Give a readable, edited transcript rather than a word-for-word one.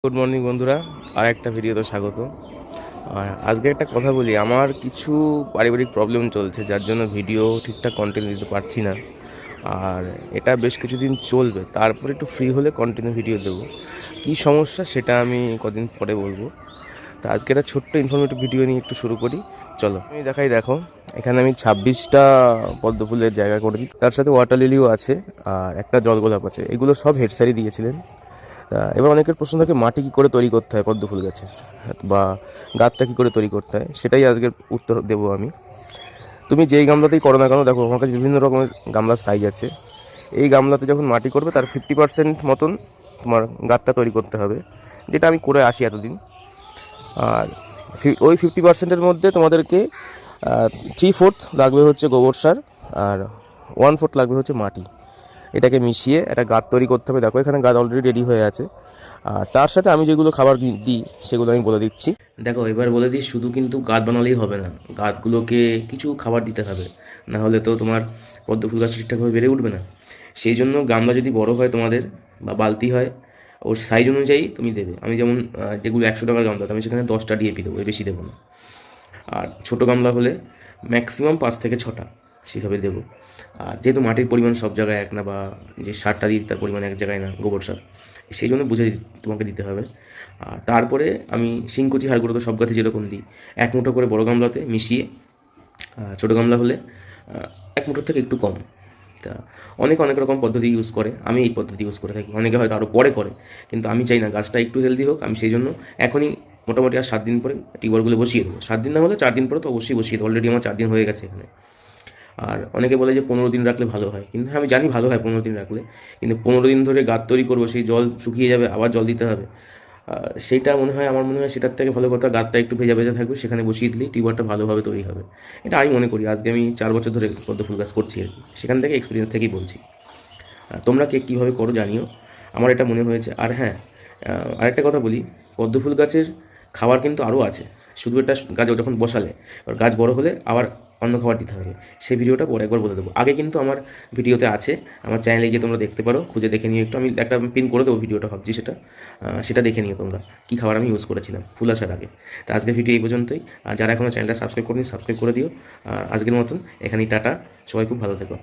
Good morning বন্ধুরা, আর একটা ভিডিওতে স্বাগত। আজকে একটা কথা বলি, আমার কিছু পারিবারিক প্রবলেম চলছে যার জন্য ভিডিও ঠিকঠাক কন্টেন্ট দিতে পারছি না। আর এটা বেশ কিছুদিন চলবে, তারপরে একটু ফ্রি হলে কন্টিনিউ ভিডিও দেবো। কী সমস্যা সেটা আমি কদিন পরে বলবো। তা আজকে একটা ছোট্ট ইনফরমেটিভ ভিডিও নিয়ে একটু শুরু করি, চলো। আমি দেখো এখানে আমি 26টা পদ্ম ফুলের জায়গা করেছি, তার সাথে ওয়াটার লিলিও আছে আর একটা জলগোলাপ আছে। এগুলো সব হেড স্যারই দিয়েছিলেন। তা এবার অনেকের প্রশ্ন থাকে মাটি কী করে তৈরি করতে হয় পদ্ম ফুল গাছে, বা গাছটা কী করে তৈরি করতে হয়, সেটাই আজকের উত্তর দেবো আমি। তুমি যেই গামলাতেই করো না কেন, দেখো আমার কাছে বিভিন্ন রকমের গামলার সাইজ আছে। এই গামলাতে যখন মাটি করবে তার 50% মতন তোমার গাছটা তৈরি করতে হবে, যেটা আমি করে আসি এতদিন। আর ওই 50%-এর মধ্যে তোমাদেরকে 3/4 লাগবে হচ্ছে গোবর সার, আর 1/4 লাগবে হচ্ছে মাটি। এটাকে মিশিয়ে একটা গাঁত তৈরি করতে হবে। দেখো এখানে গাঁত অলরেডি রেডি হয়ে আছে। আর তার সাথে আমি যেগুলো খাবার দিই সেগুলো আমি বলে দিচ্ছি। দেখো এবার বলে দিই, শুধু কিন্তু গাঁত বানালেই হবে না, গাঁতগুলোকে কিছু খাবার দিতে হবে, না হলে তো তোমার পদ্ম ফুল গাছ ঠিকঠাকভাবে বেড়ে উঠবে না। সেই জন্য গামলা যদি বড় হয় তোমাদের, বা বালতি হয়, ওর সাইজ অনুযায়ী তুমি দেবে। আমি যেমন যেগুলো 100 টাকার গামলা, আমি সেখানে 10টা ডিএপি দেবো, এর বেশি দেবো না। আর ছোটো গামলা হলে ম্যাক্সিমাম 5 থেকে 6টা সেভাবে দেবো। আর যেহেতু মাটির পরিমাণ সব জায়গায় এক না, বা যে সারটা দিই তার পরিমাণ এক জায়গায় না, গোবর সার, সেই জন্য বুঝে তোমাকে দিতে হবে। আর তারপরে আমি শিংকুচি হাড়গুঁড়ো তো সব গাছে যেরকম দিই, 1 মুঠো করে বড় গামলাতে মিশিয়ে, ছোটো গামলা হলে 1 মুঠোর থেকে একটু কম। তা অনেক রকম পদ্ধতি ইউজ করে, আমি এই পদ্ধতি ইউজ করে থাকি। অনেকে হয়তো আরও পরে করে, কিন্তু আমি চাই না গাছটা একটু হেলদি হোক। আমি সেই জন্য এখনই মোটামুটি আর 7 দিন পরে টিউবারগুলো বসিয়ে দেবো। 7 দিন না হলে 4 দিন পরে তো অবশ্যই বসিয়ে দেবো। অলরেডি আমার 4 দিন হয়ে গেছে এখানে। আর অনেকে বলে যে 15 দিন রাখলে ভালো হয়, কিন্তু আমি জানি ভালো হয় 15 দিন রাখলে, কিন্তু 15 দিন ধরে গাছ তৈরি করবো, সেই জল শুকিয়ে যাবে, আবার জল দিতে হবে। সেইটা আমার মনে হয় সেটার থেকে ভালো কথা গাছটা একটু ভেজা ভেজা থাকবে, সেখানে বসিয়ে দিলেই টিউবারটা ভালোভাবে তৈরি হবে। এটা আমি মনে করি। আজকে আমি 4 বছর ধরে পদ্ম ফুল গাছ করছি আর কি, সেখান থেকে এক্সপিরিয়েন্স থেকেই বলছি। তোমরা কে কীভাবে করো জানিও, আমার এটা মনে হয়েছে। আর হ্যাঁ, আরেকটা কথা বলি, পদ্ম ফুল গাছের খাবার কিন্তু আরও আছে। শুধু এটা গাছ যখন বসালে, এবার গাছ বড় হলে আবার অন্য খাবার দিতে হবে, সেই ভিডিওটা পরে একবার বলে দেবো। আগে কিন্তু আমার ভিডিওতে আছে, আমার চ্যানেলে গিয়ে তোমরা দেখতে পারো, খুঁজে দেখে নিও একটু। আমি একটা পিন করে দেবো ভিডিওটা, ভাবছি সেটা দেখে নিও তোমরা, কী খাবার আমি ইউজ করেছিলাম ফুল আসার আগে। তো আজকের ভিডিও এই পর্যন্তই। আর যারা এখনও চ্যানেলটা সাবস্ক্রাইব করেনি, সাবস্ক্রাইব করে দিও। আর আজকের মতন এখানেই টাটা, সবাই খুব ভালো থেকো।